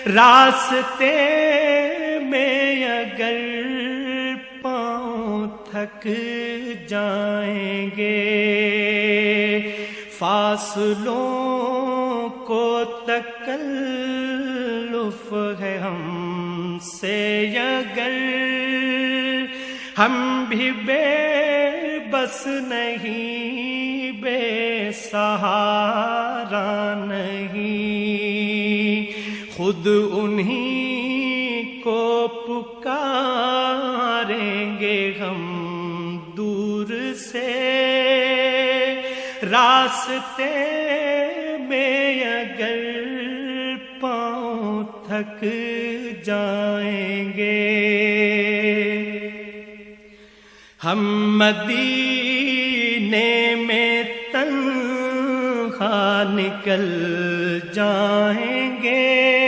راستے میں اگر پاؤں تھک جائیں گے، فاصلوں کو تکلف ہے ہم سے اگر، ہم بھی بے بس نہیں، بے سہارا نہیں، خود انہی کو پکاریں گے ہم دور سے، راستے میں اگر پاؤں تھک جائیں گے۔ ہم مدینے میں تنہا نکل جائیں گے،